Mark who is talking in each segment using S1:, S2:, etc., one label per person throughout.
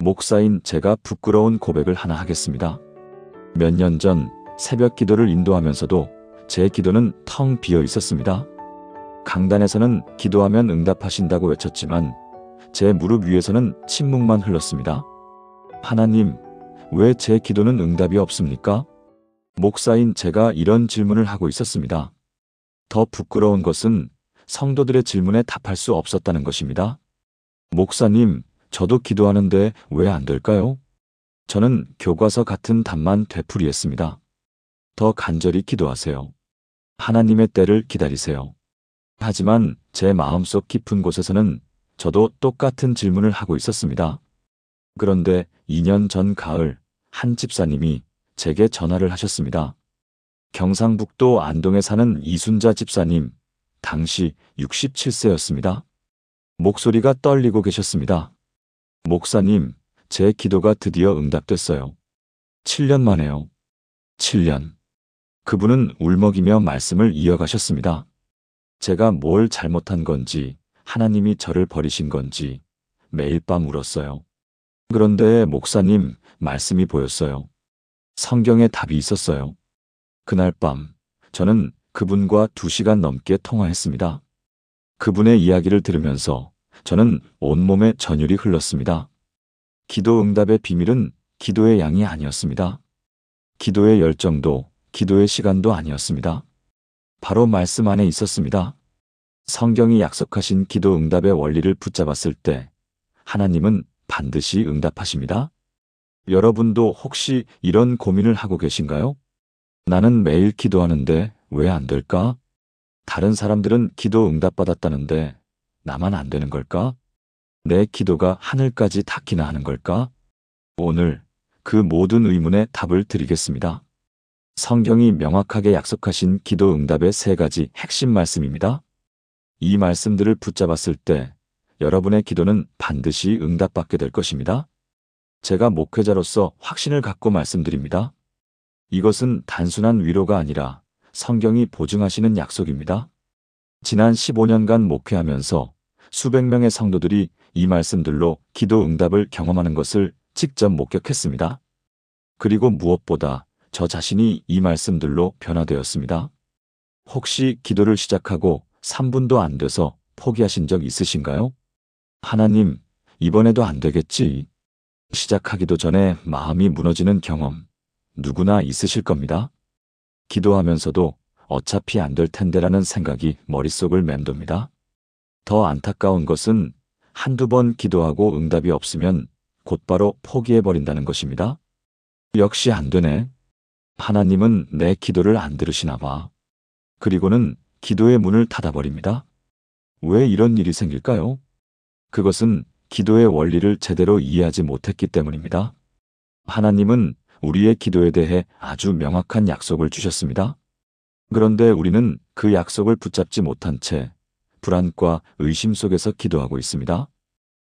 S1: 목사인 제가 부끄러운 고백을 하나 하겠습니다. 몇 년 전 새벽 기도를 인도하면서도 제 기도는 텅 비어 있었습니다. 강단에서는 기도하면 응답하신다고 외쳤지만 제 무릎 위에서는 침묵만 흘렀습니다. 하나님, 왜 제 기도는 응답이 없습니까? 목사인 제가 이런 질문을 하고 있었습니다. 더 부끄러운 것은 성도들의 질문에 답할 수 없었다는 것입니다. 목사님, 저도 기도하는데 왜 안 될까요? 저는 교과서 같은 답만 되풀이했습니다. 더 간절히 기도하세요. 하나님의 때를 기다리세요. 하지만 제 마음속 깊은 곳에서는 저도 똑같은 질문을 하고 있었습니다. 그런데 2년 전 가을 한 집사님이 제게 전화를 하셨습니다. 경상북도 안동에 사는 이순자 집사님, 당시 67세였습니다. 목소리가 떨리고 계셨습니다. 목사님, 제 기도가 드디어 응답됐어요. 7년 만에요. 7년. 그분은 울먹이며 말씀을 이어가셨습니다. 제가 뭘 잘못한 건지, 하나님이 저를 버리신 건지 매일 밤 울었어요. 그런데 목사님, 말씀이 보였어요. 성경에 답이 있었어요. 그날 밤 저는 그분과 2시간 넘게 통화했습니다. 그분의 이야기를 들으면서 저는 온몸에 전율이 흘렀습니다. 기도 응답의 비밀은 기도의 양이 아니었습니다. 기도의 열정도, 기도의 시간도 아니었습니다. 바로 말씀 안에 있었습니다. 성경이 약속하신 기도 응답의 원리를 붙잡았을 때 하나님은 반드시 응답하십니다. 여러분도 혹시 이런 고민을 하고 계신가요? 나는 매일 기도하는데 왜 안 될까? 다른 사람들은 기도 응답받았다는데 나만 안 되는 걸까? 내 기도가 하늘까지 닿기나 하는 걸까? 오늘 그 모든 의문에 답을 드리겠습니다. 성경이 명확하게 약속하신 기도 응답의 3가지 핵심 말씀입니다. 이 말씀들을 붙잡았을 때 여러분의 기도는 반드시 응답받게 될 것입니다. 제가 목회자로서 확신을 갖고 말씀드립니다. 이것은 단순한 위로가 아니라 성경이 보증하시는 약속입니다. 지난 15년간 목회하면서 수백 명의 성도들이 이 말씀들로 기도 응답을 경험하는 것을 직접 목격했습니다. 그리고 무엇보다 저 자신이 이 말씀들로 변화되었습니다. 혹시 기도를 시작하고 3분도 안 돼서 포기하신 적 있으신가요? 하나님, 이번에도 안 되겠지. 시작하기도 전에 마음이 무너지는 경험, 누구나 있으실 겁니다. 기도하면서도 어차피 안 될 텐데라는 생각이 머릿속을 맴돕니다. 더 안타까운 것은 한두 번 기도하고 응답이 없으면 곧바로 포기해버린다는 것입니다. 역시 안 되네. 하나님은 내 기도를 안 들으시나 봐. 그리고는 기도의 문을 닫아버립니다. 왜 이런 일이 생길까요? 그것은 기도의 원리를 제대로 이해하지 못했기 때문입니다. 하나님은 우리의 기도에 대해 아주 명확한 약속을 주셨습니다. 그런데 우리는 그 약속을 붙잡지 못한 채 불안과 의심 속에서 기도하고 있습니다.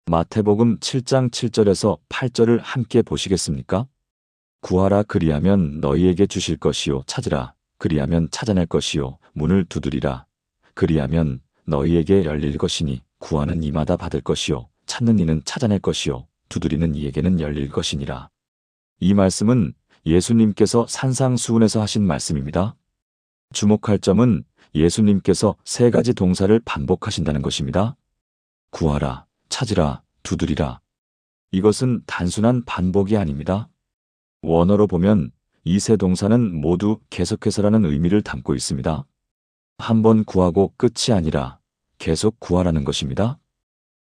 S1: 마태복음 7장 7절에서 8절을 함께 보시겠습니까? 구하라 그리하면 너희에게 주실 것이요 찾으라 그리하면 찾아낼 것이요 문을 두드리라 그리하면 너희에게 열릴 것이니 구하는 이마다 받을 것이요 찾는 이는 찾아낼 것이요 두드리는 이에게는 열릴 것이니라. 이 말씀은 예수님께서 산상수훈에서 하신 말씀입니다. 주목할 점은 예수님께서 3가지 동사를 반복하신다는 것입니다. 구하라, 찾으라, 두드리라. 이것은 단순한 반복이 아닙니다. 원어로 보면 이 3 동사는 모두 계속해서라는 의미를 담고 있습니다. 한 번 구하고 끝이 아니라 계속 구하라는 것입니다.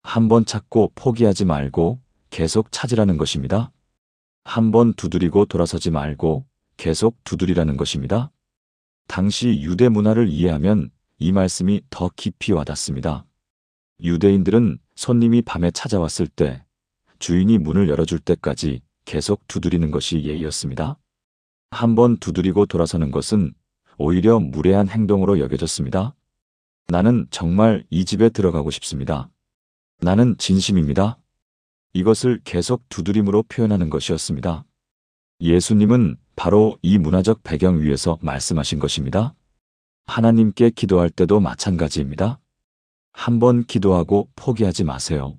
S1: 한 번 찾고 포기하지 말고 계속 찾으라는 것입니다. 한 번 두드리고 돌아서지 말고 계속 두드리라는 것입니다. 당시 유대 문화를 이해하면 이 말씀이 더 깊이 와닿습니다. 유대인들은 손님이 밤에 찾아왔을 때 주인이 문을 열어줄 때까지 계속 두드리는 것이 예의였습니다. 한 번 두드리고 돌아서는 것은 오히려 무례한 행동으로 여겨졌습니다. 나는 정말 이 집에 들어가고 싶습니다. 나는 진심입니다. 이것을 계속 두드림으로 표현하는 것이었습니다. 예수님은 바로 이 문화적 배경 위에서 말씀하신 것입니다. 하나님께 기도할 때도 마찬가지입니다. 한 번 기도하고 포기하지 마세요.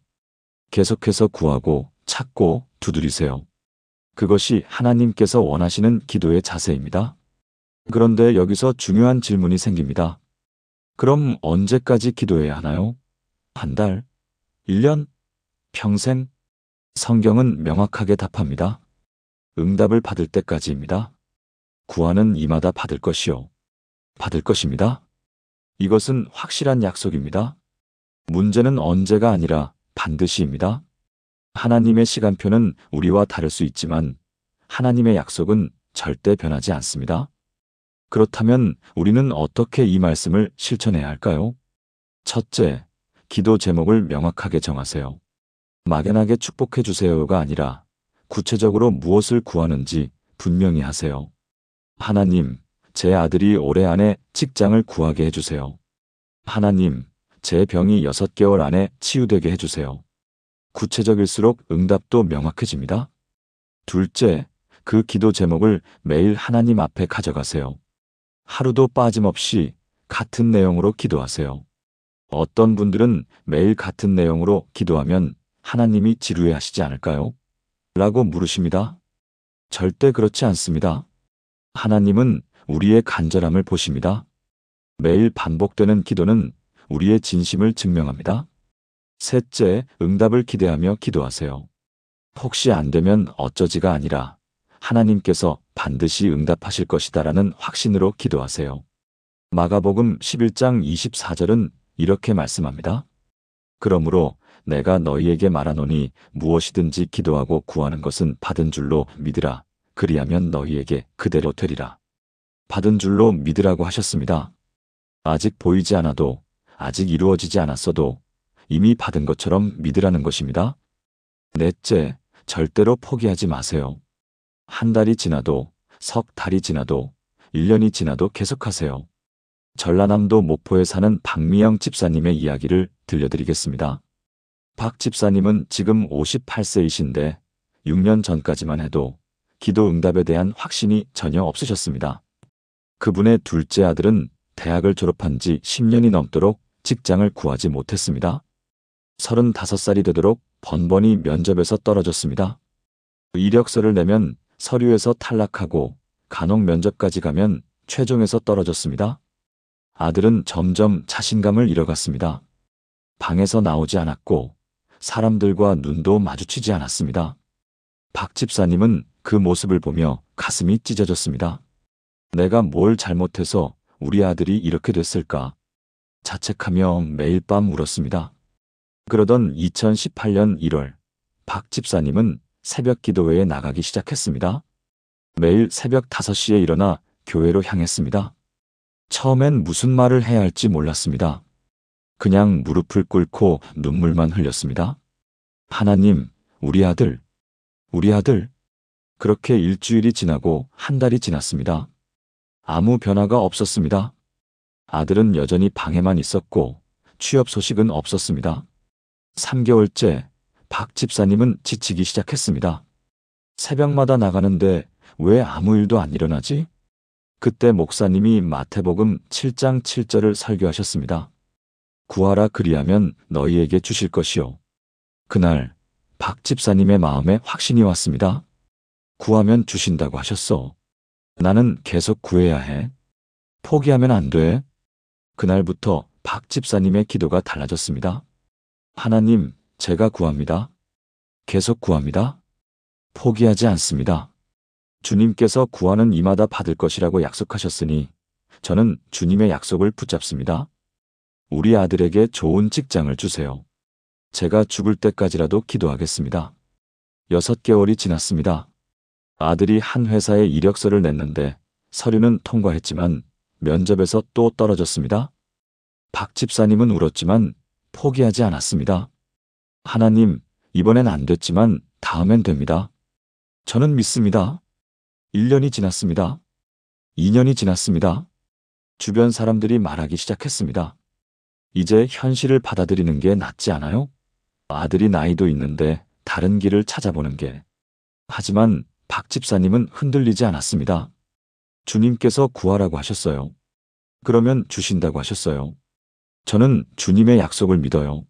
S1: 계속해서 구하고 찾고 두드리세요. 그것이 하나님께서 원하시는 기도의 자세입니다. 그런데 여기서 중요한 질문이 생깁니다. 그럼 언제까지 기도해야 하나요? 한 달? 1년? 평생? 성경은 명확하게 답합니다. 응답을 받을 때까지입니다. 구하는 이마다 받을 것이요. 받을 것입니다. 이것은 확실한 약속입니다. 문제는 언제가 아니라 반드시입니다. 하나님의 시간표는 우리와 다를 수 있지만 하나님의 약속은 절대 변하지 않습니다. 그렇다면 우리는 어떻게 이 말씀을 실천해야 할까요? 첫째, 기도 제목을 명확하게 정하세요. 막연하게 축복해 주세요가 아니라 구체적으로 무엇을 구하는지 분명히 하세요. 하나님, 제 아들이 올해 안에 직장을 구하게 해주세요. 하나님, 제 병이 6개월 안에 치유되게 해주세요. 구체적일수록 응답도 명확해집니다. 둘째, 그 기도 제목을 매일 하나님 앞에 가져가세요. 하루도 빠짐없이 같은 내용으로 기도하세요. 어떤 분들은 매일 같은 내용으로 기도하면 하나님이 지루해 하시지 않을까요? 라고 물으십니다. 절대 그렇지 않습니다. 하나님은 우리의 간절함을 보십니다. 매일 반복되는 기도는 우리의 진심을 증명합니다. 셋째, 응답을 기대하며 기도하세요. 혹시 안 되면 어쩌지가 아니라 하나님께서 반드시 응답하실 것이다라는 확신으로 기도하세요. 마가복음 11장 24절은 이렇게 말씀합니다. 그러므로 내가 너희에게 말하노니 무엇이든지 기도하고 구하는 것은 받은 줄로 믿으라. 그리하면 너희에게 그대로 되리라. 받은 줄로 믿으라고 하셨습니다. 아직 보이지 않아도, 아직 이루어지지 않았어도 이미 받은 것처럼 믿으라는 것입니다. 넷째, 절대로 포기하지 마세요. 한 달이 지나도, 석 달이 지나도, 1년이 지나도 계속하세요. 전라남도 목포에 사는 박미영 집사님의 이야기를 들려드리겠습니다. 박 집사님은 지금 58세이신데 6년 전까지만 해도 기도 응답에 대한 확신이 전혀 없으셨습니다. 그분의 둘째 아들은 대학을 졸업한 지 10년이 넘도록 직장을 구하지 못했습니다. 35살이 되도록 번번이 면접에서 떨어졌습니다. 이력서를 내면 서류에서 탈락하고 간혹 면접까지 가면 최종에서 떨어졌습니다. 아들은 점점 자신감을 잃어갔습니다. 방에서 나오지 않았고 사람들과 눈도 마주치지 않았습니다. 박 집사님은 그 모습을 보며 가슴이 찢어졌습니다. 내가 뭘 잘못해서 우리 아들이 이렇게 됐을까? 자책하며 매일 밤 울었습니다. 그러던 2018년 1월, 박 집사님은 새벽 기도회에 나가기 시작했습니다. 매일 새벽 5시에 일어나 교회로 향했습니다. 처음엔 무슨 말을 해야 할지 몰랐습니다. 그냥 무릎을 꿇고 눈물만 흘렸습니다. 하나님, 우리 아들. 그렇게 일주일이 지나고 한 달이 지났습니다. 아무 변화가 없었습니다. 아들은 여전히 방에만 있었고 취업 소식은 없었습니다. 3개월째 박 집사님은 지치기 시작했습니다. 새벽마다 나가는데 왜 아무 일도 안 일어나지? 그때 목사님이 마태복음 7장 7절을 설교하셨습니다. 구하라 그리하면 너희에게 주실 것이요. 그날 박 집사님의 마음에 확신이 왔습니다. 구하면 주신다고 하셨어. 나는 계속 구해야 해. 포기하면 안 돼. 그날부터 박 집사님의 기도가 달라졌습니다. 하나님, 제가 구합니다. 계속 구합니다. 포기하지 않습니다. 주님께서 구하는 이마다 받을 것이라고 약속하셨으니 저는 주님의 약속을 붙잡습니다. 우리 아들에게 좋은 직장을 주세요. 제가 죽을 때까지라도 기도하겠습니다. 6개월이 지났습니다. 아들이 한 회사에 이력서를 냈는데 서류는 통과했지만 면접에서 또 떨어졌습니다. 박 집사님은 울었지만 포기하지 않았습니다. 하나님, 이번엔 안 됐지만 다음엔 됩니다. 저는 믿습니다. 1년이 지났습니다. 2년이 지났습니다. 주변 사람들이 말하기 시작했습니다. 이제 현실을 받아들이는 게 낫지 않아요? 아들이 나이도 있는데 다른 길을 찾아보는 게. 하지만 박 집사님은 흔들리지 않았습니다. 주님께서 구하라고 하셨어요. 그러면 주신다고 하셨어요. 저는 주님의 약속을 믿어요.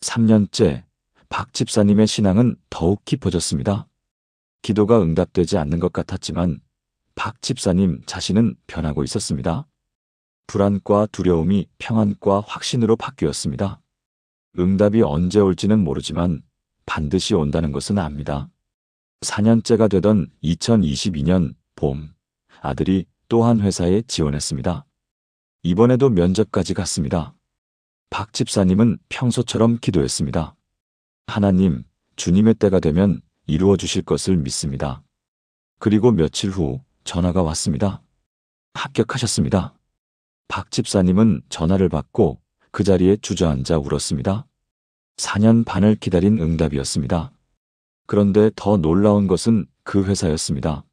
S1: 3년째 박 집사님의 신앙은 더욱 깊어졌습니다. 기도가 응답되지 않는 것 같았지만 박 집사님 자신은 변하고 있었습니다. 불안과 두려움이 평안과 확신으로 바뀌었습니다. 응답이 언제 올지는 모르지만 반드시 온다는 것은 압니다. 4년째가 되던 2022년 봄, 아들이 또 한 회사에 지원했습니다. 이번에도 면접까지 갔습니다. 박 집사님은 평소처럼 기도했습니다. 하나님, 주님의 때가 되면 이루어 주실 것을 믿습니다. 그리고 며칠 후 전화가 왔습니다. 합격하셨습니다. 박 집사님은 전화를 받고 그 자리에 주저앉아 울었습니다. 4년 반을 기다린 응답이었습니다. 그런데 더 놀라운 것은 그 회사였습니다.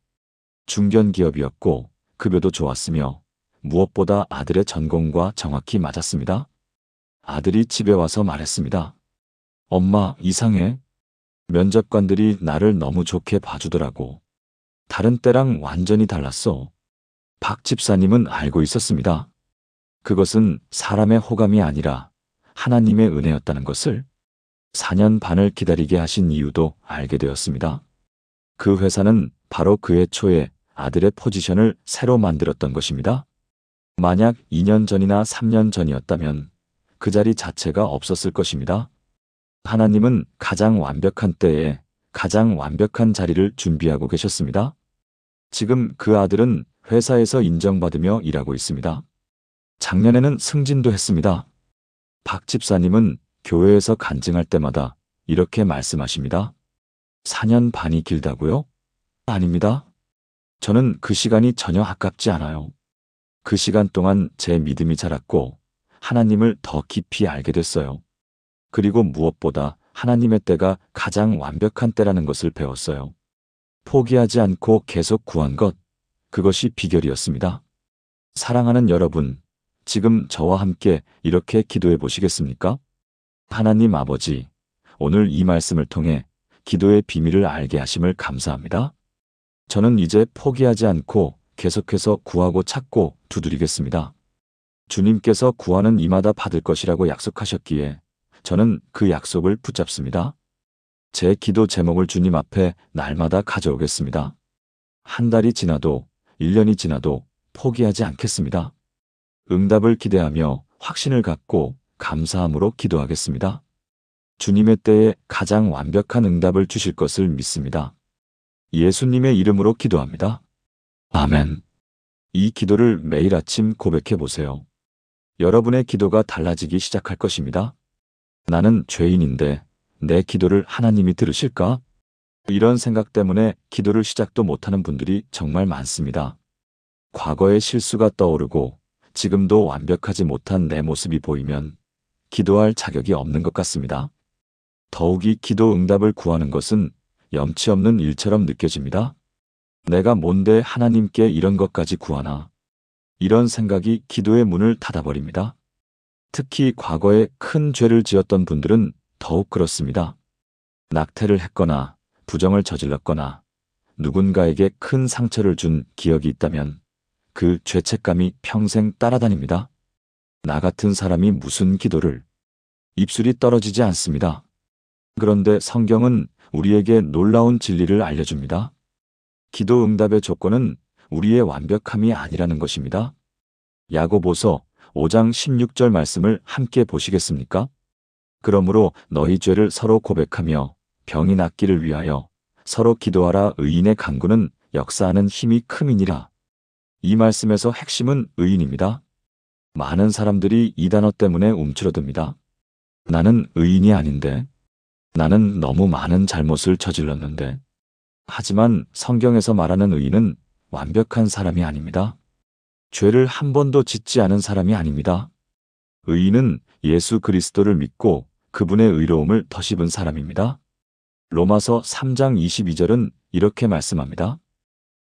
S1: 중견기업이었고 급여도 좋았으며 무엇보다 아들의 전공과 정확히 맞았습니다. 아들이 집에 와서 말했습니다. 엄마, 이상해. 면접관들이 나를 너무 좋게 봐주더라고. 다른 때랑 완전히 달랐어. 박 집사님은 알고 있었습니다. 그것은 사람의 호감이 아니라 하나님의 은혜였다는 것을 4년 반을 기다리게 하신 이유도 알게 되었습니다. 그 회사는 바로 그해 초에 아들의 포지션을 새로 만들었던 것입니다. 만약 2년 전이나 3년 전이었다면 그 자리 자체가 없었을 것입니다. 하나님은 가장 완벽한 때에 가장 완벽한 자리를 준비하고 계셨습니다. 지금 그 아들은 회사에서 인정받으며 일하고 있습니다. 작년에는 승진도 했습니다. 박 집사님은 교회에서 간증할 때마다 이렇게 말씀하십니다. 4년 반이 길다고요? 아닙니다. 저는 그 시간이 전혀 아깝지 않아요. 그 시간 동안 제 믿음이 자랐고 하나님을 더 깊이 알게 됐어요. 그리고 무엇보다 하나님의 때가 가장 완벽한 때라는 것을 배웠어요. 포기하지 않고 계속 구한 것, 그것이 비결이었습니다. 사랑하는 여러분, 지금 저와 함께 이렇게 기도해 보시겠습니까? 하나님 아버지, 오늘 이 말씀을 통해 기도의 비밀을 알게 하심을 감사합니다. 저는 이제 포기하지 않고 계속해서 구하고 찾고 두드리겠습니다. 주님께서 구하는 이마다 받을 것이라고 약속하셨기에 저는 그 약속을 붙잡습니다. 제 기도 제목을 주님 앞에 날마다 가져오겠습니다. 한 달이 지나도 1년이 지나도 포기하지 않겠습니다. 응답을 기대하며 확신을 갖고 감사함으로 기도하겠습니다. 주님의 때에 가장 완벽한 응답을 주실 것을 믿습니다. 예수님의 이름으로 기도합니다. 아멘. 이 기도를 매일 아침 고백해 보세요. 여러분의 기도가 달라지기 시작할 것입니다. 나는 죄인인데 내 기도를 하나님이 들으실까? 이런 생각 때문에 기도를 시작도 못하는 분들이 정말 많습니다. 과거의 실수가 떠오르고 지금도 완벽하지 못한 내 모습이 보이면 기도할 자격이 없는 것 같습니다. 더욱이 기도 응답을 구하는 것은 염치 없는 일처럼 느껴집니다. 내가 뭔데 하나님께 이런 것까지 구하나? 이런 생각이 기도의 문을 닫아버립니다. 특히 과거에 큰 죄를 지었던 분들은 더욱 그렇습니다. 낙태를 했거나 부정을 저질렀거나 누군가에게 큰 상처를 준 기억이 있다면 그 죄책감이 평생 따라다닙니다. 나 같은 사람이 무슨 기도를. 입술이 떨어지지 않습니다. 그런데 성경은 우리에게 놀라운 진리를 알려줍니다. 기도 응답의 조건은 우리의 완벽함이 아니라는 것입니다. 야고보서 5장 16절 말씀을 함께 보시겠습니까? 그러므로 너희 죄를 서로 고백하며 병이 낫기를 위하여 서로 기도하라. 의인의 간구는 역사하는 힘이 큼이니라. 이 말씀에서 핵심은 의인입니다. 많은 사람들이 이 단어 때문에 움츠러듭니다. 나는 의인이 아닌데, 나는 너무 많은 잘못을 저질렀는데. 하지만 성경에서 말하는 의인은 완벽한 사람이 아닙니다. 죄를 한 번도 짓지 않은 사람이 아닙니다. 의인은 예수 그리스도를 믿고 그분의 의로움을 덧입은 사람입니다. 로마서 3장 22절은 이렇게 말씀합니다.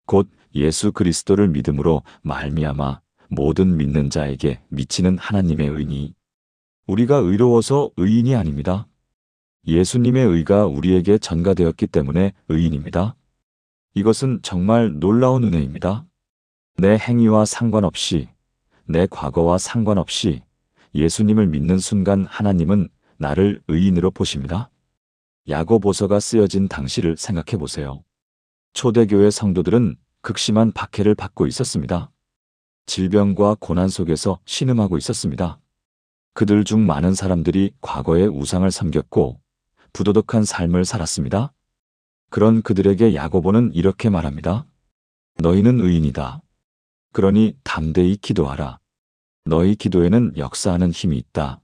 S1: 곧 예수 그리스도를 믿음으로 말미암아 모든 믿는 자에게 미치는 하나님의 의니. 우리가 의로워서 의인이 아닙니다. 예수님의 의가 우리에게 전가되었기 때문에 의인입니다. 이것은 정말 놀라운 은혜입니다. 내 행위와 상관없이, 내 과거와 상관없이 예수님을 믿는 순간 하나님은 나를 의인으로 보십니다. 야고보서가 쓰여진 당시를 생각해 보세요. 초대교회 성도들은 극심한 박해를 받고 있었습니다. 질병과 고난 속에서 신음하고 있었습니다. 그들 중 많은 사람들이 과거에 우상을 섬겼고 부도덕한 삶을 살았습니다. 그런 그들에게 야고보는 이렇게 말합니다. 너희는 의인이다. 그러니 담대히 기도하라. 너희 기도에는 역사하는 힘이 있다.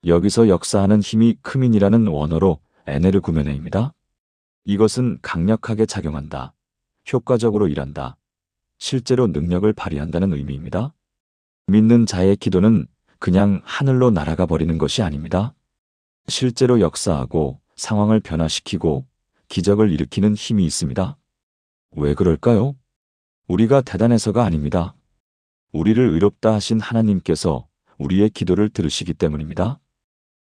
S1: 여기서 역사하는 힘이 크민이라는 원어로 에네르구메네입니다. 이것은 강력하게 작용한다. 효과적으로 일한다. 실제로 능력을 발휘한다는 의미입니다. 믿는 자의 기도는 그냥 하늘로 날아가 버리는 것이 아닙니다. 실제로 역사하고 상황을 변화시키고 기적을 일으키는 힘이 있습니다. 왜 그럴까요? 우리가 대단해서가 아닙니다. 우리를 의롭다 하신 하나님께서 우리의 기도를 들으시기 때문입니다.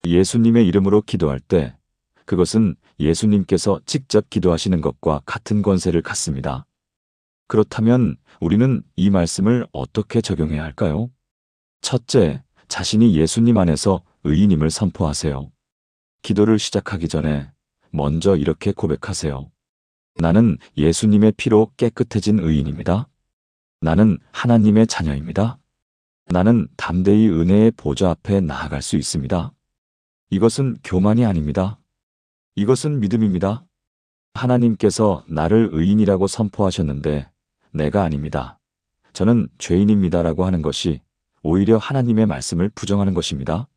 S1: 예수님의 이름으로 기도할 때 그것은 예수님께서 직접 기도하시는 것과 같은 권세를 갖습니다. 그렇다면 우리는 이 말씀을 어떻게 적용해야 할까요? 첫째, 자신이 예수님 안에서 의인임을 선포하세요. 기도를 시작하기 전에 먼저 이렇게 고백하세요. 나는 예수님의 피로 깨끗해진 의인입니다. 나는 하나님의 자녀입니다. 나는 담대히 은혜의 보좌 앞에 나아갈 수 있습니다. 이것은 교만이 아닙니다. 이것은 믿음입니다. 하나님께서 나를 의인이라고 선포하셨는데 내가 아닙니다. 저는 죄인입니다라고 하는 것이 오히려 하나님의 말씀을 부정하는 것입니다.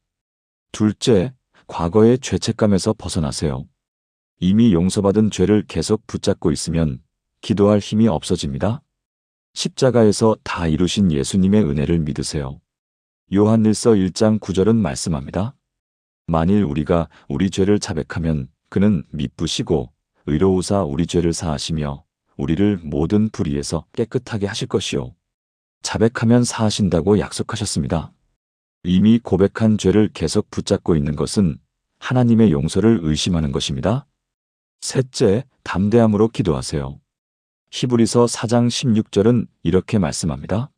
S1: 둘째, 과거의 죄책감에서 벗어나세요. 이미 용서받은 죄를 계속 붙잡고 있으면 기도할 힘이 없어집니다. 십자가에서 다 이루신 예수님의 은혜를 믿으세요. 요한일서 1장 9절은 말씀합니다. 만일 우리가 우리 죄를 자백하면 그는 미쁘시고 의로우사 우리 죄를 사하시며 우리를 모든 불의에서 깨끗하게 하실 것이요. 자백하면 사하신다고 약속하셨습니다. 이미 고백한 죄를 계속 붙잡고 있는 것은 하나님의 용서를 의심하는 것입니다. 셋째, 담대함으로 기도하세요. 히브리서 4장 16절은 이렇게 말씀합니다.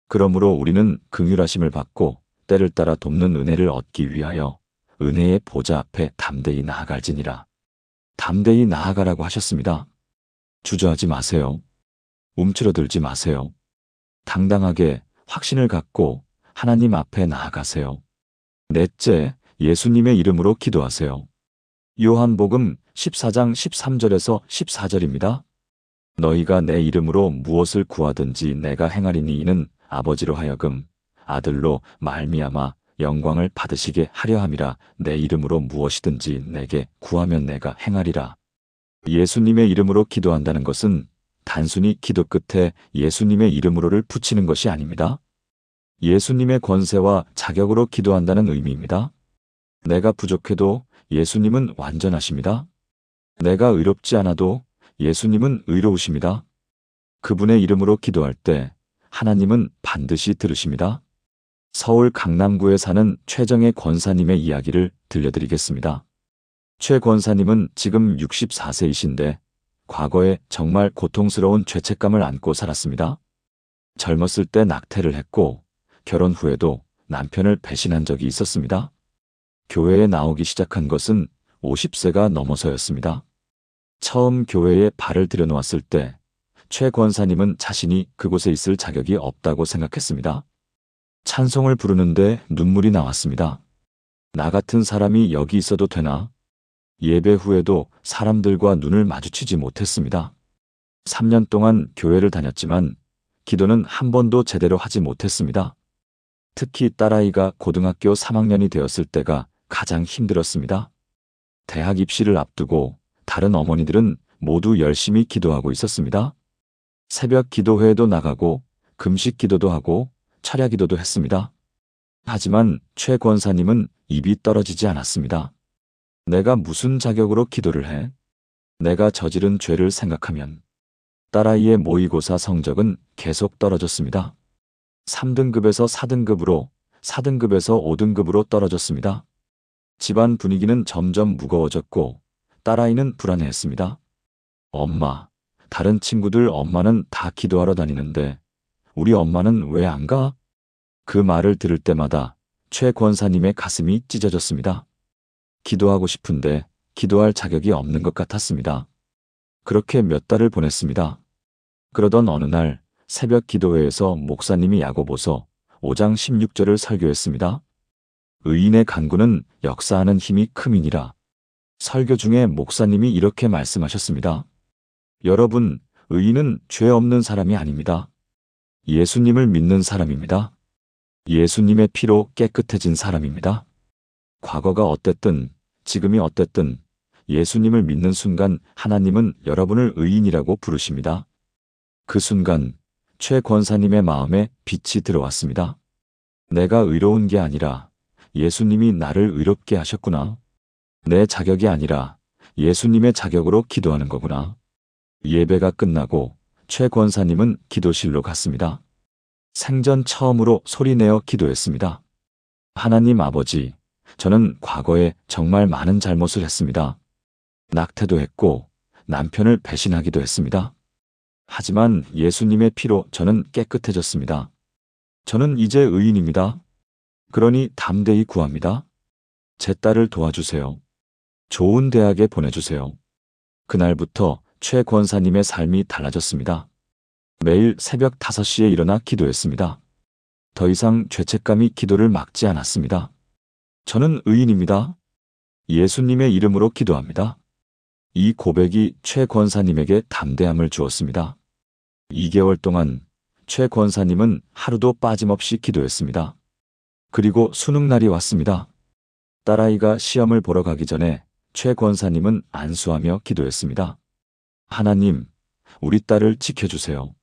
S1: 그러므로 우리는 긍휼하심을 받고 때를 따라 돕는 은혜를 얻기 위하여 은혜의 보좌 앞에 담대히 나아갈지니라. 담대히 나아가라고 하셨습니다. 주저하지 마세요. 움츠러들지 마세요. 당당하게 확신을 갖고 하나님 앞에 나아가세요. 넷째, 예수님의 이름으로 기도하세요. 요한복음 14장 13절에서 14절입니다. 너희가 내 이름으로 무엇을 구하든지 내가 행하리니 이는 아버지로 하여금 아들로 말미암아 영광을 받으시게 하려 함이라. 내 이름으로 무엇이든지 내게 구하면 내가 행하리라. 예수님의 이름으로 기도한다는 것은 단순히 기도 끝에 예수님의 이름으로를 붙이는 것이 아닙니다. 예수님의 권세와 자격으로 기도한다는 의미입니다. 내가 부족해도 예수님은 완전하십니다. 내가 의롭지 않아도 예수님은 의로우십니다. 그분의 이름으로 기도할 때 하나님은 반드시 들으십니다. 서울 강남구에 사는 최정혜 권사님의 이야기를 들려드리겠습니다. 최 권사님은 지금 64세이신데 과거에 정말 고통스러운 죄책감을 안고 살았습니다. 젊었을 때 낙태를 했고 결혼 후에도 남편을 배신한 적이 있었습니다. 교회에 나오기 시작한 것은 50세가 넘어서였습니다. 처음 교회에 발을 들여놓았을 때 최 권사님은 자신이 그곳에 있을 자격이 없다고 생각했습니다. 찬송을 부르는데 눈물이 나왔습니다. 나 같은 사람이 여기 있어도 되나? 예배 후에도 사람들과 눈을 마주치지 못했습니다. 3년 동안 교회를 다녔지만 기도는 한 번도 제대로 하지 못했습니다. 특히 딸아이가 고등학교 3학년이 되었을 때가 가장 힘들었습니다. 대학 입시를 앞두고 다른 어머니들은 모두 열심히 기도하고 있었습니다. 새벽 기도회에도 나가고 금식 기도도 하고 철야 기도도 했습니다. 하지만 최 권사님은 입이 떨어지지 않았습니다. 내가 무슨 자격으로 기도를 해? 내가 저지른 죄를 생각하면 딸아이의 모의고사 성적은 계속 떨어졌습니다. 3등급에서 4등급으로, 4등급에서 5등급으로 떨어졌습니다. 집안 분위기는 점점 무거워졌고 딸아이는 불안해했습니다. 엄마, 다른 친구들 엄마는 다 기도하러 다니는데 우리 엄마는 왜 안 가? 그 말을 들을 때마다 최 권사님의 가슴이 찢어졌습니다. 기도하고 싶은데 기도할 자격이 없는 것 같았습니다. 그렇게 몇 달을 보냈습니다. 그러던 어느 날 새벽 기도회에서 목사님이 야고보서 5장 16절을 설교했습니다. 의인의 간구는 역사하는 힘이 큼이니라. 설교 중에 목사님이 이렇게 말씀하셨습니다. 여러분, 의인은 죄 없는 사람이 아닙니다. 예수님을 믿는 사람입니다. 예수님의 피로 깨끗해진 사람입니다. 과거가 어땠든 지금이 어땠든 예수님을 믿는 순간 하나님은 여러분을 의인이라고 부르십니다. 그 순간 최 권사님의 마음에 빛이 들어왔습니다. 내가 의로운 게 아니라 예수님이 나를 의롭게 하셨구나. 내 자격이 아니라 예수님의 자격으로 기도하는 거구나. 예배가 끝나고 최 권사님은 기도실로 갔습니다. 생전 처음으로 소리내어 기도했습니다. 하나님 아버지, 저는 과거에 정말 많은 잘못을 했습니다. 낙태도 했고 남편을 배신하기도 했습니다. 하지만 예수님의 피로 저는 깨끗해졌습니다. 저는 이제 의인입니다. 그러니 담대히 구합니다. 제 딸을 도와주세요. 좋은 대학에 보내주세요. 그날부터 최 권사님의 삶이 달라졌습니다. 매일 새벽 5시에 일어나 기도했습니다. 더 이상 죄책감이 기도를 막지 않았습니다. 저는 의인입니다. 예수님의 이름으로 기도합니다. 이 고백이 최 권사님에게 담대함을 주었습니다. 2개월 동안 최 권사님은 하루도 빠짐없이 기도했습니다. 그리고 수능날이 왔습니다. 딸아이가 시험을 보러 가기 전에 최 권사님은 안수하며 기도했습니다. 하나님, 우리 딸을 지켜주세요.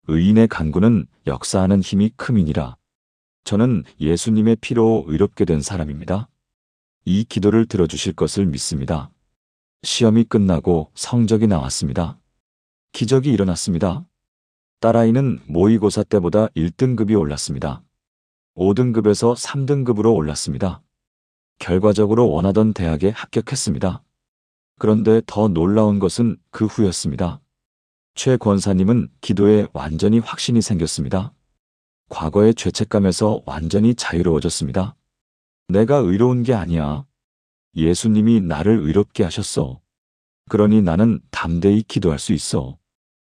S1: 의인의 간구는 역사하는 힘이 큼이니라. 저는 예수님의 피로 의롭게 된 사람입니다. 이 기도를 들어주실 것을 믿습니다. 시험이 끝나고 성적이 나왔습니다. 기적이 일어났습니다. 딸아이는 모의고사 때보다 1등급이 올랐습니다. 5등급에서 3등급으로 올랐습니다. 결과적으로 원하던 대학에 합격했습니다. 그런데 더 놀라운 것은 그 후였습니다. 최 권사님은 기도에 완전히 확신이 생겼습니다. 과거의 죄책감에서 완전히 자유로워졌습니다. 내가 의로운 게 아니야. 예수님이 나를 의롭게 하셨어. 그러니 나는 담대히 기도할 수 있어.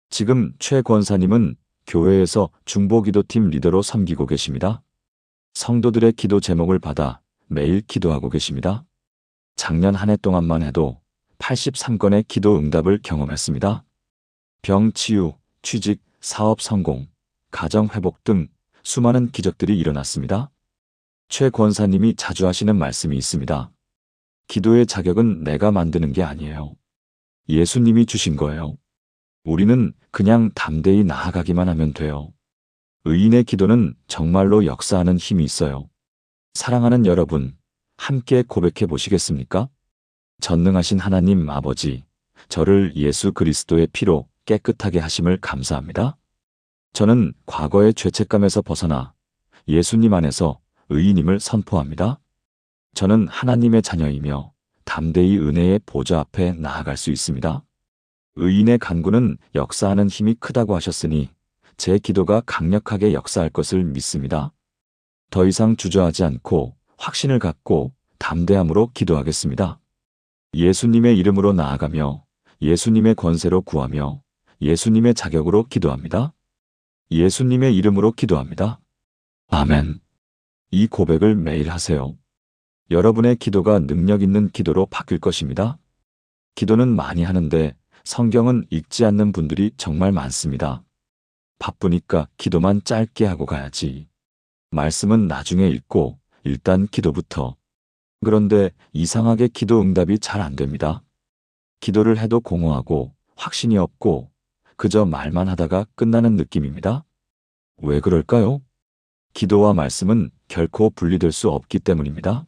S1: 지금 최 권사님은 교회에서 중보기도팀 리더로 섬기고 계십니다. 성도들의 기도 제목을 받아 매일 기도하고 계십니다. 작년 한 해 동안만 해도 83건의 기도 응답을 경험했습니다. 병 치유, 취직, 사업 성공, 가정 회복 등 수많은 기적들이 일어났습니다. 최 권사님이 자주 하시는 말씀이 있습니다. 기도의 자격은 내가 만드는 게 아니에요. 예수님이 주신 거예요. 우리는 그냥 담대히 나아가기만 하면 돼요. 의인의 기도는 정말로 역사하는 힘이 있어요. 사랑하는 여러분, 함께 고백해 보시겠습니까? 전능하신 하나님 아버지, 저를 예수 그리스도의 피로 깨끗하게 하심을 감사합니다. 저는 과거의 죄책감에서 벗어나 예수님 안에서 의인임을 선포합니다. 저는 하나님의 자녀이며 담대히 은혜의 보좌 앞에 나아갈 수 있습니다. 의인의 간구는 역사하는 힘이 크다고 하셨으니 제 기도가 강력하게 역사할 것을 믿습니다. 더 이상 주저하지 않고 확신을 갖고 담대함으로 기도하겠습니다. 예수님의 이름으로 나아가며 예수님의 권세로 구하며 예수님의 자격으로 기도합니다. 예수님의 이름으로 기도합니다. 아멘. 이 고백을 매일 하세요. 여러분의 기도가 능력 있는 기도로 바뀔 것입니다. 기도는 많이 하는데 성경은 읽지 않는 분들이 정말 많습니다. 바쁘니까 기도만 짧게 하고 가야지. 말씀은 나중에 읽고 일단 기도부터. 그런데 이상하게 기도 응답이 잘 안 됩니다. 기도를 해도 공허하고 확신이 없고 그저 말만 하다가 끝나는 느낌입니다. 왜 그럴까요? 기도와 말씀은 결코 분리될 수 없기 때문입니다.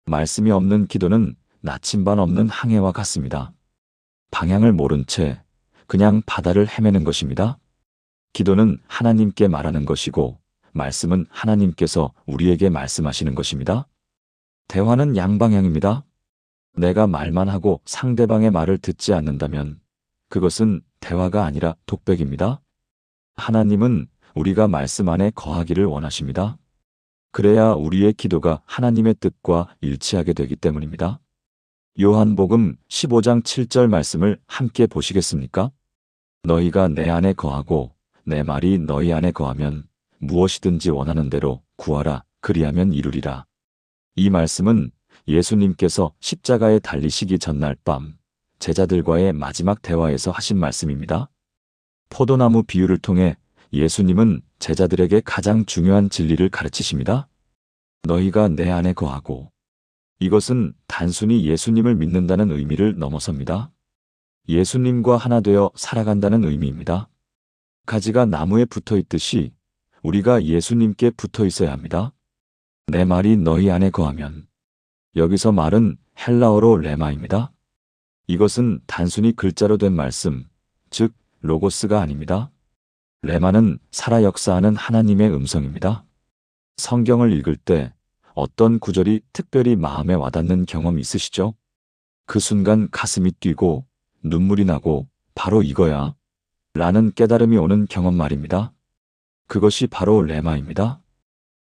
S1: 말씀이 없는 기도는 나침반 없는 항해와 같습니다. 방향을 모른 채 그냥 바다를 헤매는 것입니다. 기도는 하나님께 말하는 것이고 말씀은 하나님께서 우리에게 말씀하시는 것입니다. 대화는 양방향입니다. 내가 말만 하고 상대방의 말을 듣지 않는다면 그것은 대화가 아니라 독백입니다. 하나님은 우리가 말씀 안에 거하기를 원하십니다. 그래야 우리의 기도가 하나님의 뜻과 일치하게 되기 때문입니다. 요한복음 15장 7절 말씀을 함께 보시겠습니까? 너희가 내 안에 거하고 내 말이 너희 안에 거하면 무엇이든지 원하는 대로 구하라 그리하면 이루리라. 이 말씀은 예수님께서 십자가에 달리시기 전날 밤 제자들과의 마지막 대화에서 하신 말씀입니다. 포도나무 비유를 통해 예수님은 제자들에게 가장 중요한 진리를 가르치십니다. 너희가 내 안에 거하고, 이것은 단순히 예수님을 믿는다는 의미를 넘어섭니다. 예수님과 하나 되어 살아간다는 의미입니다. 가지가 나무에 붙어 있듯이 우리가 예수님께 붙어 있어야 합니다. 내 말이 너희 안에 거하면, 여기서 말은 헬라어로 레마입니다. 이것은 단순히 글자로 된 말씀, 즉 로고스가 아닙니다. 레마는 살아 역사하는 하나님의 음성입니다. 성경을 읽을 때 어떤 구절이 특별히 마음에 와닿는 경험 있으시죠? 그 순간 가슴이 뛰고 눈물이 나고 바로 이거야 라는 깨달음이 오는 경험 말입니다. 그것이 바로 레마입니다.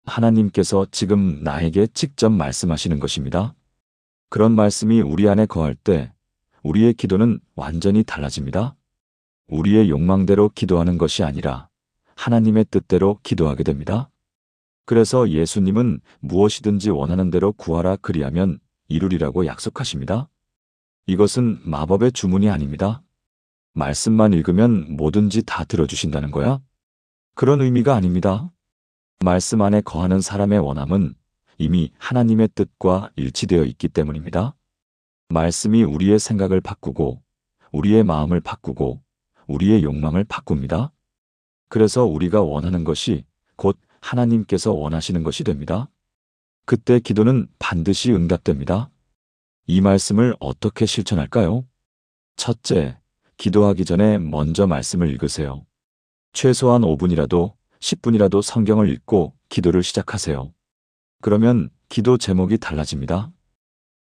S1: 하나님께서 지금 나에게 직접 말씀하시는 것입니다. 그런 말씀이 우리 안에 거할 때 우리의 기도는 완전히 달라집니다. 우리의 욕망대로 기도하는 것이 아니라 하나님의 뜻대로 기도하게 됩니다. 그래서 예수님은 무엇이든지 원하는 대로 구하라 그리하면 이루리라고 약속하십니다. 이것은 마법의 주문이 아닙니다. 말씀만 읽으면 뭐든지 다 들어주신다는 거야? 그런 의미가 아닙니다. 말씀 안에 거하는 사람의 원함은 이미 하나님의 뜻과 일치되어 있기 때문입니다. 말씀이 우리의 생각을 바꾸고 우리의 마음을 바꾸고 우리의 욕망을 바꿉니다. 그래서 우리가 원하는 것이 곧 하나님께서 원하시는 것이 됩니다. 그때 기도는 반드시 응답됩니다. 이 말씀을 어떻게 실천할까요? 첫째, 기도하기 전에 먼저 말씀을 읽으세요. 최소한 5분이라도 10분이라도 성경을 읽고 기도를 시작하세요. 그러면 기도 제목이 달라집니다.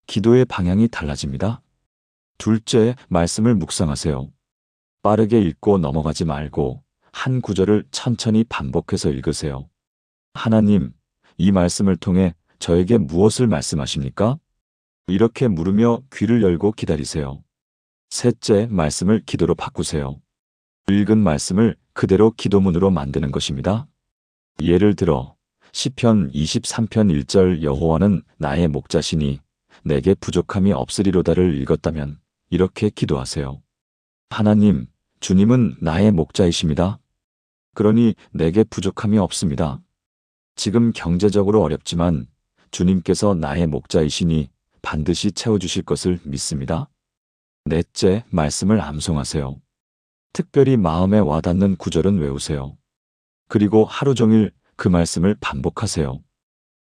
S1: 기도의 방향이 달라집니다. 둘째, 말씀을 묵상하세요. 빠르게 읽고 넘어가지 말고 한 구절을 천천히 반복해서 읽으세요. 하나님, 이 말씀을 통해 저에게 무엇을 말씀하십니까? 이렇게 물으며 귀를 열고 기다리세요. 셋째, 말씀을 기도로 바꾸세요. 읽은 말씀을 그대로 기도문으로 만드는 것입니다. 예를 들어 시편 23편 1절 여호와는 나의 목자시니 내게 부족함이 없으리로다를 읽었다면 이렇게 기도하세요. 하나님, 주님은 나의 목자이십니다. 그러니 내게 부족함이 없습니다. 지금 경제적으로 어렵지만 주님께서 나의 목자이시니 반드시 채워주실 것을 믿습니다. 넷째, 말씀을 암송하세요. 특별히 마음에 와닿는 구절은 외우세요. 그리고 하루 종일 그 말씀을 반복하세요.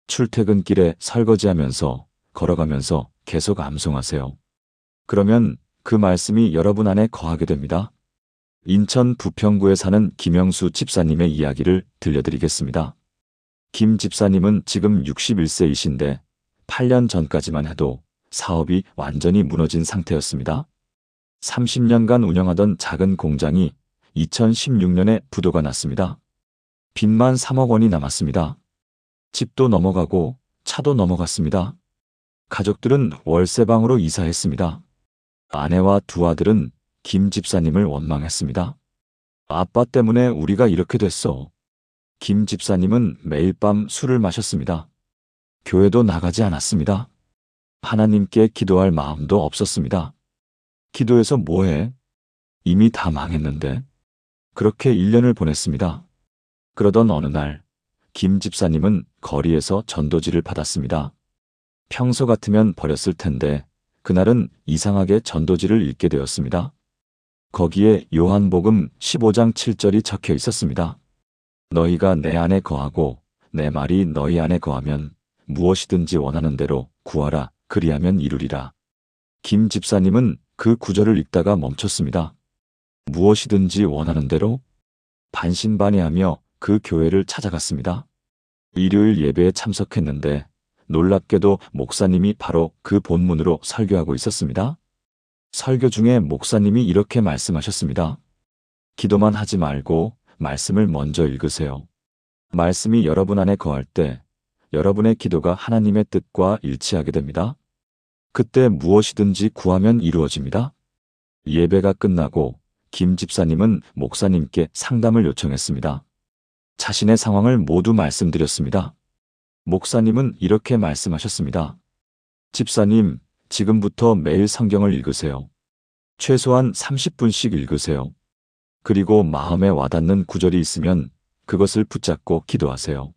S1: 출퇴근길에 설거지하면서 걸어가면서 계속 암송하세요. 그러면 그 말씀이 여러분 안에 거하게 됩니다. 인천 부평구에 사는 김영수 집사님의 이야기를 들려드리겠습니다. 김 집사님은 지금 61세이신데 8년 전까지만 해도 사업이 완전히 무너진 상태였습니다. 30년간 운영하던 작은 공장이 2016년에 부도가 났습니다. 빚만 3억 원이 남았습니다. 집도 넘어가고 차도 넘어갔습니다. 가족들은 월세방으로 이사했습니다. 아내와 두 아들은 김 집사님을 원망했습니다. 아빠 때문에 우리가 이렇게 됐어. 김 집사님은 매일 밤 술을 마셨습니다. 교회도 나가지 않았습니다. 하나님께 기도할 마음도 없었습니다. 기도해서 뭐해? 이미 다 망했는데. 그렇게 1년을 보냈습니다. 그러던 어느 날, 김 집사님은 거리에서 전도지를 받았습니다. 평소 같으면 버렸을 텐데 그날은 이상하게 전도지를 읽게 되었습니다. 거기에 요한복음 15장 7절이 적혀 있었습니다. 너희가 내 안에 거하고 내 말이 너희 안에 거하면 무엇이든지 원하는 대로 구하라 그리하면 이루리라. 김 집사님은 그 구절을 읽다가 멈췄습니다. 무엇이든지 원하는 대로? 반신반의하며 그 교회를 찾아갔습니다. 일요일 예배에 참석했는데 놀랍게도 목사님이 바로 그 본문으로 설교하고 있었습니다. 설교 중에 목사님이 이렇게 말씀하셨습니다. 기도만 하지 말고 말씀을 먼저 읽으세요. 말씀이 여러분 안에 거할 때 여러분의 기도가 하나님의 뜻과 일치하게 됩니다. 그때 무엇이든지 구하면 이루어집니다. 예배가 끝나고 김 집사님은 목사님께 상담을 요청했습니다. 자신의 상황을 모두 말씀드렸습니다. 목사님은 이렇게 말씀하셨습니다. 집사님, 지금부터 매일 성경을 읽으세요. 최소한 30분씩 읽으세요. 그리고 마음에 와닿는 구절이 있으면 그것을 붙잡고 기도하세요.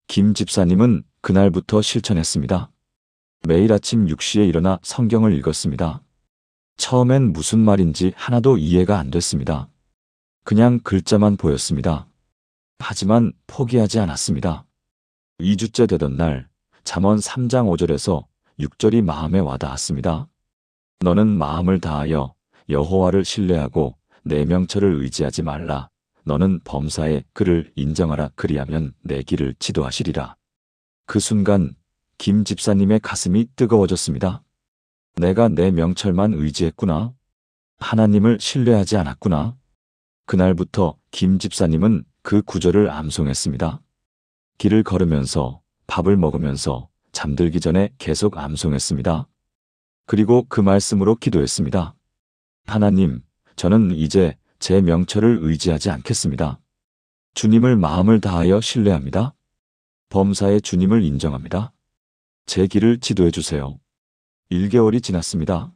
S1: 김 집사님은 그날부터 실천했습니다. 매일 아침 6시에 일어나 성경을 읽었습니다. 처음엔 무슨 말인지 하나도 이해가 안 됐습니다. 그냥 글자만 보였습니다. 하지만 포기하지 않았습니다. 2주째 되던 날 잠언 3장 5절에서 6절이 마음에 와닿았습니다. 너는 마음을 다하여 여호와를 신뢰하고 내 명철을 의지하지 말라. 너는 범사에 그를 인정하라. 그리하면 내 길을 지도하시리라. 그 순간 김 집사님의 가슴이 뜨거워졌습니다. 내가 내 명철만 의지했구나. 하나님을 신뢰하지 않았구나. 그날부터 김 집사님은 그 구절을 암송했습니다. 길을 걸으면서, 밥을 먹으면서, 잠들기 전에 계속 암송했습니다. 그리고 그 말씀으로 기도했습니다. 하나님, 저는 이제 제 명철을 의지하지 않겠습니다. 주님을 마음을 다하여 신뢰합니다. 범사에 주님을 인정합니다. 제 길을 지도해 주세요. 1개월이 지났습니다.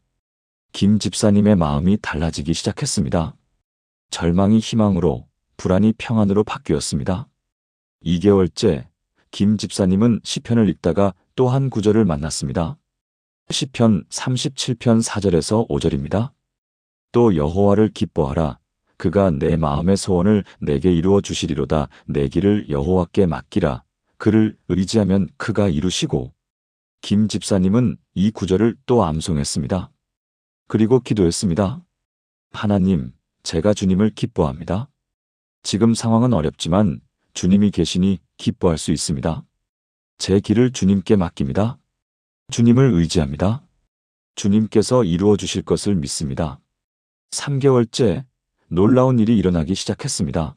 S1: 김 집사님의 마음이 달라지기 시작했습니다. 절망이 희망으로, 불안이 평안으로 바뀌었습니다. 2개월째 김 집사님은 시편을 읽다가 또 한 구절을 만났습니다. 시편 37편 4절에서 5절입니다. 또 여호와를 기뻐하라. 그가 내 마음의 소원을 내게 이루어 주시리로다. 내 길을 여호와께 맡기라. 그를 의지하면 그가 이루시고. 김 집사님은 이 구절을 또 암송했습니다. 그리고 기도했습니다. 하나님, 제가 주님을 기뻐합니다. 지금 상황은 어렵지만 주님이 계시니 기뻐할 수 있습니다. 제 길을 주님께 맡깁니다. 주님을 의지합니다. 주님께서 이루어 주실 것을 믿습니다. 3개월째 놀라운 일이 일어나기 시작했습니다.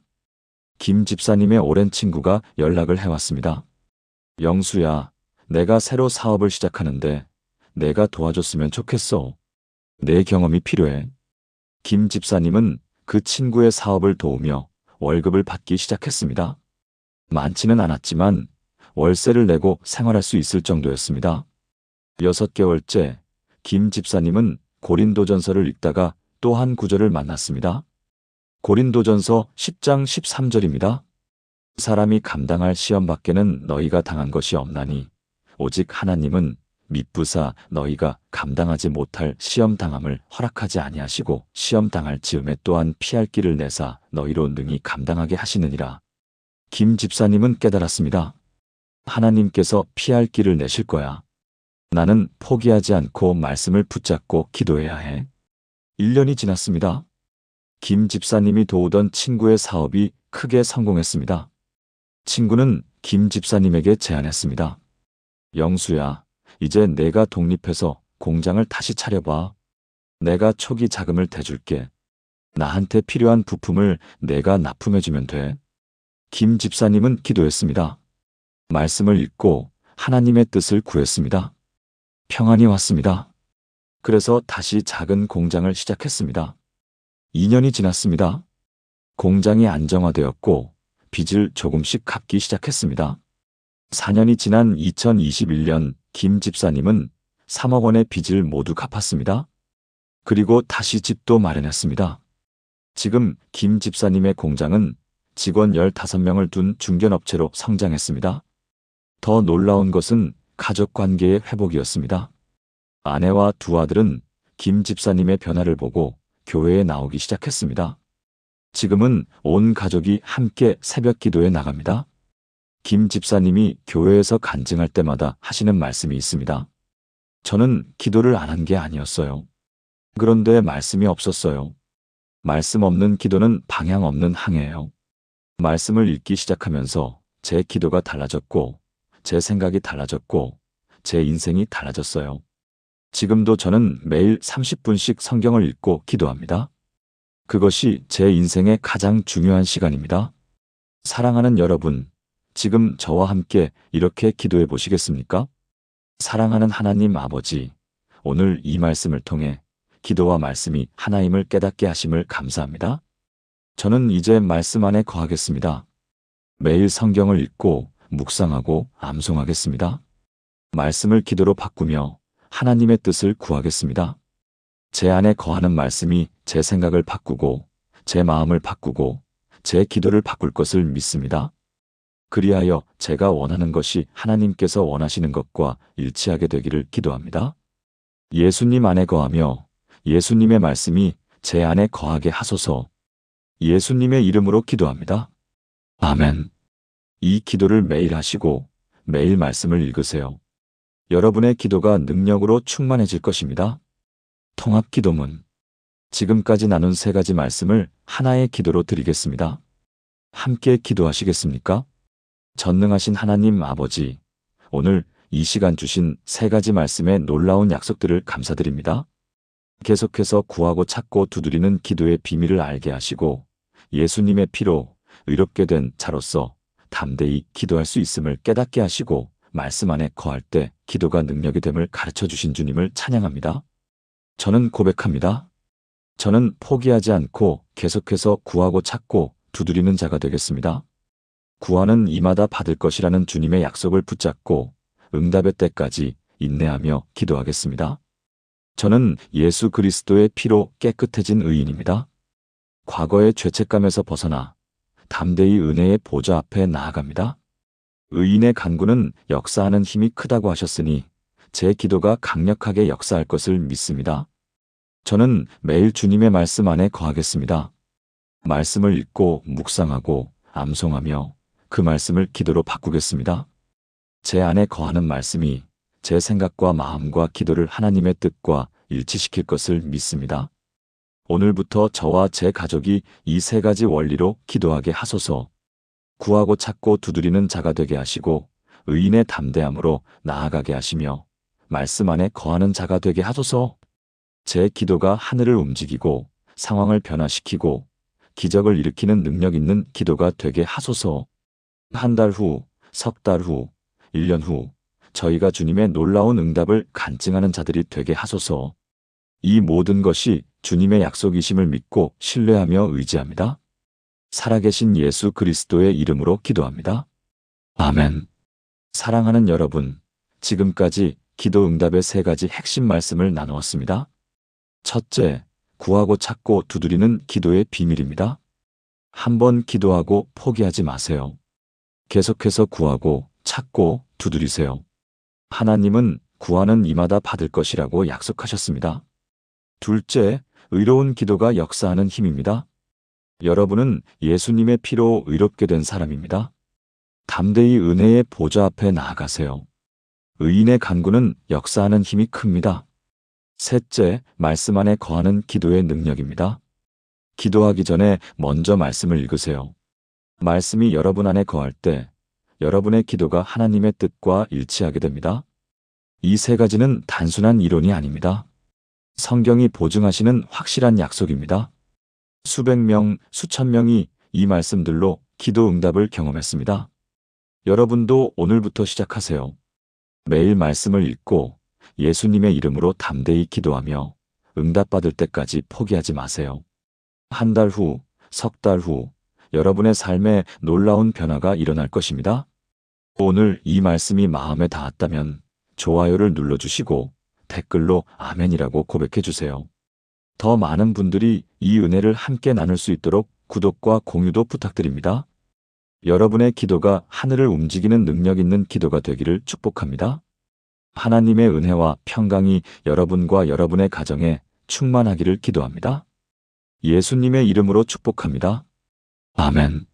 S1: 김 집사님의 오랜 친구가 연락을 해왔습니다. 영수야, 내가 새로 사업을 시작하는데 내가 도와줬으면 좋겠어. 내 경험이 필요해. 김 집사님은 그 친구의 사업을 도우며 월급을 받기 시작했습니다. 많지는 않았지만 월세를 내고 생활할 수 있을 정도였습니다. 6개월째 김 집사님은 고린도전서를 읽다가 또 한 구절을 만났습니다. 고린도전서 10장 13절입니다. 사람이 감당할 시험 밖에는 너희가 당한 것이 없나니 오직 하나님은 미쁘사 너희가 감당하지 못할 시험 당함을 허락하지 아니하시고 시험 당할 즈음에 또한 피할 길을 내사 너희로 능히 감당하게 하시느니라. 김 집사님은 깨달았습니다. 하나님께서 피할 길을 내실 거야. 나는 포기하지 않고 말씀을 붙잡고 기도해야 해. 1년이 지났습니다. 김 집사님이 도우던 친구의 사업이 크게 성공했습니다. 친구는 김 집사님에게 제안했습니다. 영수야, 이제 내가 독립해서 공장을 다시 차려봐. 내가 초기 자금을 대줄게. 나한테 필요한 부품을 내가 납품해주면 돼. 김 집사님은 기도했습니다. 말씀을 읽고 하나님의 뜻을 구했습니다. 평안이 왔습니다. 그래서 다시 작은 공장을 시작했습니다. 2년이 지났습니다. 공장이 안정화되었고 빚을 조금씩 갚기 시작했습니다. 4년이 지난 2021년 김 집사님은 3억 원의 빚을 모두 갚았습니다. 그리고 다시 집도 마련했습니다. 지금 김 집사님의 공장은 직원 15명을 둔 중견업체로 성장했습니다. 더 놀라운 것은 가족 관계의 회복이었습니다. 아내와 두 아들은 김 집사님의 변화를 보고 교회에 나오기 시작했습니다. 지금은 온 가족이 함께 새벽 기도에 나갑니다. 김 집사님이 교회에서 간증할 때마다 하시는 말씀이 있습니다. 저는 기도를 안 한 게 아니었어요. 그런데 말씀이 없었어요. 말씀 없는 기도는 방향 없는 항해예요. 말씀을 읽기 시작하면서 제 기도가 달라졌고 제 생각이 달라졌고 제 인생이 달라졌어요. 지금도 저는 매일 30분씩 성경을 읽고 기도합니다. 그것이 제 인생의 가장 중요한 시간입니다. 사랑하는 여러분, 지금 저와 함께 이렇게 기도해 보시겠습니까? 사랑하는 하나님 아버지, 오늘 이 말씀을 통해 기도와 말씀이 하나임을 깨닫게 하심을 감사합니다. 저는 이제 말씀 안에 거하겠습니다. 매일 성경을 읽고 묵상하고 암송하겠습니다. 말씀을 기도로 바꾸며 하나님의 뜻을 구하겠습니다. 제 안에 거하는 말씀이 제 생각을 바꾸고 제 마음을 바꾸고 제 기도를 바꿀 것을 믿습니다. 그리하여 제가 원하는 것이 하나님께서 원하시는 것과 일치하게 되기를 기도합니다. 예수님 안에 거하며 예수님의 말씀이 제 안에 거하게 하소서. 예수님의 이름으로 기도합니다. 아멘. 이 기도를 매일 하시고 매일 말씀을 읽으세요. 여러분의 기도가 능력으로 충만해질 것입니다. 통합 기도문. 지금까지 나눈 3가지 말씀을 하나의 기도로 드리겠습니다. 함께 기도하시겠습니까? 전능하신 하나님 아버지, 오늘 이 시간 주신 3가지 말씀의 놀라운 약속들을 감사드립니다. 계속해서 구하고 찾고 두드리는 기도의 비밀을 알게 하시고 예수님의 피로 의롭게 된 자로서 담대히 기도할 수 있음을 깨닫게 하시고 말씀 안에 거할 때 기도가 능력이 됨을 가르쳐 주신 주님을 찬양합니다. 저는 고백합니다. 저는 포기하지 않고 계속해서 구하고 찾고 두드리는 자가 되겠습니다. 구하는 이마다 받을 것이라는 주님의 약속을 붙잡고 응답의 때까지 인내하며 기도하겠습니다. 저는 예수 그리스도의 피로 깨끗해진 의인입니다. 과거의 죄책감에서 벗어나 담대히 은혜의 보좌 앞에 나아갑니다. 의인의 간구는 역사하는 힘이 크다고 하셨으니 제 기도가 강력하게 역사할 것을 믿습니다. 저는 매일 주님의 말씀 안에 거하겠습니다. 말씀을 읽고 묵상하고 암송하며 그 말씀을 기도로 바꾸겠습니다. 제 안에 거하는 말씀이 제 생각과 마음과 기도를 하나님의 뜻과 일치시킬 것을 믿습니다. 오늘부터 저와 제 가족이 이 3가지 원리로 기도하게 하소서. 구하고 찾고 두드리는 자가 되게 하시고 의인의 담대함으로 나아가게 하시며 말씀 안에 거하는 자가 되게 하소서. 제 기도가 하늘을 움직이고 상황을 변화시키고 기적을 일으키는 능력 있는 기도가 되게 하소서. 한 달 후, 석 달 후, 1년 후 저희가 주님의 놀라운 응답을 간증하는 자들이 되게 하소서. 이 모든 것이 주님의 약속이심을 믿고 신뢰하며 의지합니다. 살아계신 예수 그리스도의 이름으로 기도합니다. 아멘. 사랑하는 여러분, 지금까지 기도 응답의 3가지 핵심 말씀을 나누었습니다. 첫째, 구하고 찾고 두드리는 기도의 비밀입니다. 한번 기도하고 포기하지 마세요. 계속해서 구하고 찾고 두드리세요. 하나님은 구하는 이마다 받을 것이라고 약속하셨습니다. 둘째, 의로운 기도가 역사하는 힘입니다. 여러분은 예수님의 피로 의롭게 된 사람입니다. 담대히 은혜의 보좌 앞에 나아가세요. 의인의 간구는 역사하는 힘이 큽니다. 셋째, 말씀 안에 거하는 기도의 능력입니다. 기도하기 전에 먼저 말씀을 읽으세요. 말씀이 여러분 안에 거할 때 여러분의 기도가 하나님의 뜻과 일치하게 됩니다. 이 3가지는 단순한 이론이 아닙니다. 성경이 보증하시는 확실한 약속입니다. 수백 명, 수천 명이 이 말씀들로 기도 응답을 경험했습니다. 여러분도 오늘부터 시작하세요. 매일 말씀을 읽고 예수님의 이름으로 담대히 기도하며 응답받을 때까지 포기하지 마세요. 한 달 후, 석 달 후 여러분의 삶에 놀라운 변화가 일어날 것입니다. 오늘 이 말씀이 마음에 닿았다면 좋아요를 눌러주시고 댓글로 아멘이라고 고백해 주세요. 더 많은 분들이 이 은혜를 함께 나눌 수 있도록 구독과 공유도 부탁드립니다. 여러분의 기도가 하늘을 움직이는 능력 있는 기도가 되기를 축복합니다. 하나님의 은혜와 평강이 여러분과 여러분의 가정에 충만하기를 기도합니다. 예수님의 이름으로 축복합니다. 아멘.